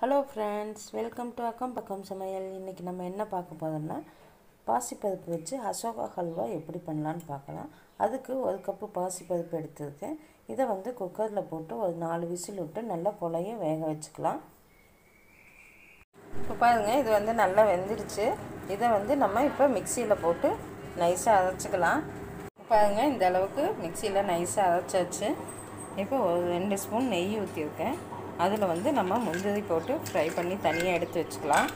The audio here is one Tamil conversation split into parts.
ஹலோ ஃப்ரெண்ட்ஸ், வெல்கம் டு அக்கம் பக்கம் சமையல். இன்றைக்கி நம்ம என்ன பார்க்க போகிறோம்னா பாசிப்பருப்பு வச்சு அசோகா ஹல்வா எப்படி பண்ணலான்னு பார்க்கலாம். அதுக்கு ஒரு கப்பு பாசிப்பருப்பு எடுத்துருக்கேன். இதை குக்கரில் போட்டு ஒரு 4 விசில் விட்டு நல்லா பொலைய வேக வச்சுக்கலாம். இப்போ பாருங்கள், இது நல்லா வெந்துடுச்சு. இதை நம்ம இப்போ மிக்சியில் போட்டு நைஸாக அரைச்சிக்கலாம். பாருங்கள், இந்த அளவுக்கு மிக்சியில் நைஸாக அரைச்சாச்சு. இப்போ ஒரு 2 ஸ்பூன் நெய் ஊற்றிருக்கேன். அதில் நம்ம முந்திரி போட்டு ஃப்ரை பண்ணி தனியாக எடுத்து வச்சுக்கலாம்.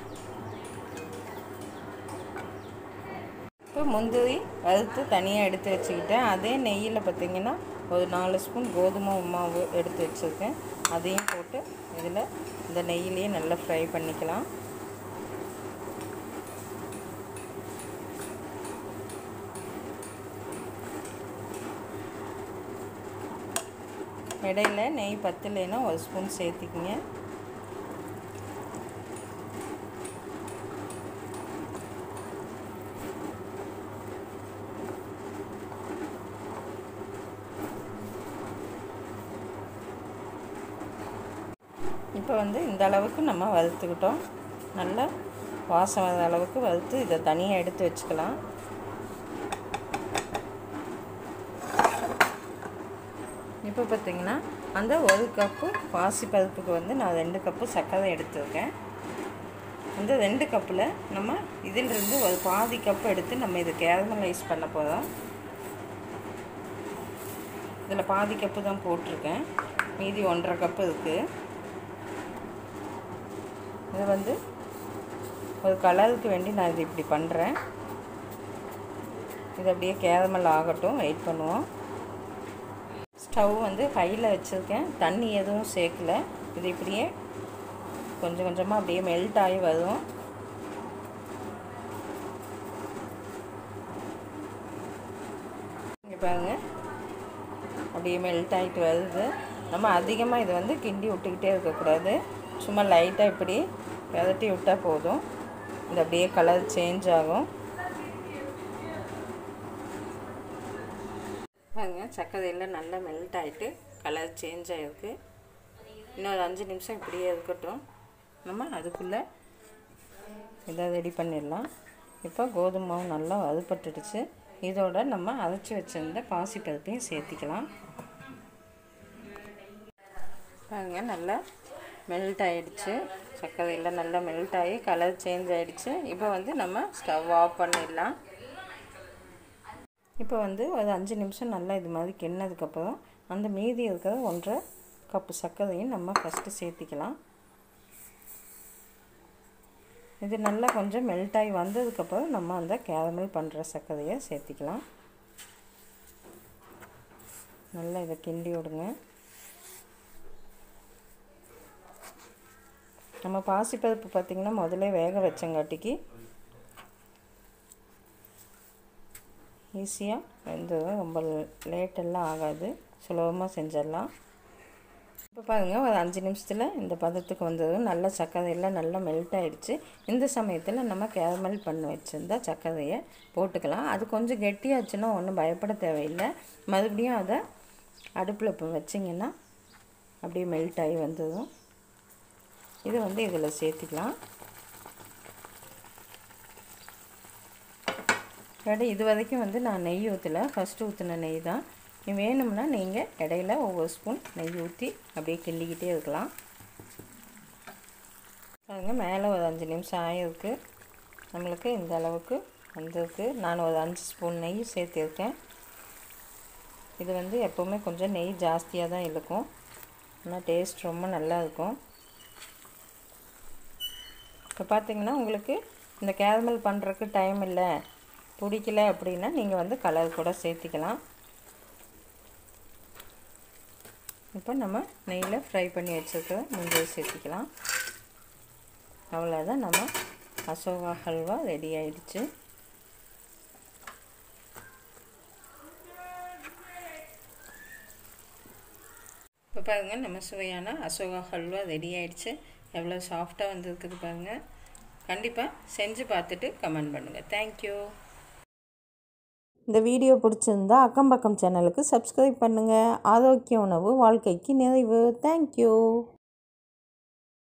இப்போ முந்திரி வறுத்து தனியாக எடுத்து வச்சுக்கிட்டேன். அதே நெய்யில் பார்த்திங்கன்னா ஒரு 4 ஸ்பூன் கோதுமை மாவு எடுத்து வச்சுருக்கேன். அதையும் போட்டு இதில் இந்த நெய்யிலேயே நல்லா ஃப்ரை பண்ணிக்கலாம். இடையில நெய் பத்தலைன்னா 1 ஸ்பூன் சேர்த்துக்கிங்க. இப்போ இந்த அளவுக்கு நம்ம வறுத்துக்கிட்டோம். நல்லா வாசம் வர அளவுக்கு வறுத்து இதை தனியாக எடுத்து வச்சுக்கலாம். இப்போ பார்த்திங்கன்னா அந்த 1 கப்பு பாசிப்பருப்புக்கு நான் 2 கப்பு சர்க்கரை எடுத்துருக்கேன். இந்த 2 கப்பில் நம்ம இதிலிருந்து ஒரு பாதி கப்பு எடுத்து நம்ம இதை கேரமலைஸ் பண்ண போகிறோம். இதில் பாதி கப்பு தான் போட்டிருக்கேன், மீதி 1.5 கப்பு இருக்குது. இது ஒரு கலருக்கு வேண்டி நான் இது இப்படி பண்ணுறேன். இது அப்படியே கேரமல் ஆகட்டும், வெயிட் பண்ணுவோம். ஸ்டவ் ஹையில் வச்சுருக்கேன், தண்ணி எதுவும் சேர்க்கல. இது இப்படியே கொஞ்சம் கொஞ்சமாக அப்படியே மெல்ட் ஆகி வரும். இங்கே பாருங்கள், அப்படியே மெல்ட் ஆகிட்டு வருது. நம்ம அதிகமாக இது கிண்டி விட்டுக்கிட்டே இருக்கக்கூடாது. சும்மா லைட்டாக இப்படி விரட்டி விட்டால் போதும். இது அப்படியே கலர் சேஞ்ச் ஆகும். பாருங்க, சர்க்கரையில் நல்லா மெல்ட் ஆகிட்டு கலர் சேஞ்ச் ஆகிருக்கு. இன்னொரு 5 நிமிஷம் இப்படியே இருக்கட்டும். நம்ம அதுக்குள்ளே இதை ரெடி பண்ணிடலாம். இப்போ கோதுமை மாவு நல்லா வறுபட்டுடுச்சு. இதோட நம்ம அரைச்சி வச்சுருந்த பாசிப்பருப்பையும் சேர்த்திக்கலாம். பாருங்க, நல்லா மெல்ட் ஆகிடுச்சு. சர்க்கரையில் நல்லா மெல்ட் ஆகி கலர் சேஞ்ச் ஆகிடுச்சு. இப்போ நம்ம ஸ்டவ் ஆஃப் பண்ணிடலாம். இப்போ ஒரு 5 நிமிஷம் நல்லா இது மாதிரி கிண்ணதுக்கப்புறம் அந்த மீதி இருக்கிற 1.5 கப்பு சர்க்கரையும் நம்ம ஃபஸ்ட்டு சேர்த்திக்கலாம். இது நல்லா கொஞ்சம் மெல்ட் ஆகி வந்ததுக்கப்புறம் நம்ம அந்த கேரமல் பண்ணுற சர்க்கரையை சேர்த்திக்கலாம். நல்லா இதை கிண்டி விடுங்க. நம்ம பாசிப்பருப்பு பார்த்திங்கன்னா முதல்ல வேக வச்சங்காட்டிக்கு ஈஸியாக வெந்துடும். ரொம்ப லேட்டெல்லாம் ஆகாது, சுலபமாக செஞ்சிடலாம். இப்போ பாருங்கள், ஒரு 5 நிமிஷத்தில் இந்த பதத்துக்கு வந்ததும் நல்லா சர்க்கரையெல்லாம் நல்லா மெல்ட் ஆகிடுச்சு. இந்த சமயத்தில் நம்ம கேரமல் பண்ணி வச்சுருந்தா சர்க்கரையை போட்டுக்கலாம். அது கொஞ்சம் கெட்டியாச்சுன்னா ஒன்றும் பயப்பட தேவையில்லை. மறுபடியும் அதை அடுப்பில் இப்போ வச்சிங்கன்னா அப்படியே மெல்ட் ஆகி வந்ததும் இதை இதில் சேர்த்துக்கலாம். இது வரைக்கும் நான் நெய் ஊற்றலை, ஃபஸ்ட்டு ஊற்றின நெய் தான். வேணும்னா நீங்கள் இடையில ஒவ்வொரு ஸ்பூன் நெய் ஊற்றி அப்படியே கிண்டிக்கிட்டே இருக்கலாம். பாருங்கள், மேலே ஒரு 5 நிமிஷம் ஆகிருக்கு. நம்மளுக்கு இந்த அளவுக்கு வந்திருக்கு. நான் ஒரு 5 ஸ்பூன் நெய் சேர்த்திருக்கேன். இது எப்போவுமே கொஞ்சம் நெய் ஜாஸ்தியாக தான் இருக்கும், ஆனால் டேஸ்ட் ரொம்ப நல்லா இருக்கும். இப்போ பார்த்திங்கன்னா உங்களுக்கு இந்த கேரமல் பண்ணுறதுக்கு டைம் இல்லை, பிடிக்கல அப்படின்னா நீங்கள் கலர் கூட சேர்த்திக்கலாம். இப்போ நம்ம நெய்யில் ஃப்ரை பண்ணி வச்சுருக்கிற முந்திரி சேர்த்திக்கலாம். அவ்வளோதான், நம்ம அசோகா ஹல்வா ரெடி ஆயிடுச்சு. இப்போ பாருங்கள், நம்ம சுவையான அசோகா ஹல்வா ரெடி ஆயிடுச்சு. எவ்வளோ சாஃப்டாக வந்திருக்குது பாருங்கள். கண்டிப்பாக செஞ்சு பார்த்துட்டு கமெண்ட் பண்ணுங்கள். தேங்க்யூ. இந்த வீடியோ பிடிச்சிருந்தா அக்கம் பக்கம் சேனலுக்கு சப்ஸ்கிரைப் பண்ணுங்கள். ஆரோக்கிய உணவு வாழ்க்கைக்கு நிறைவு. தேங்க்யூ.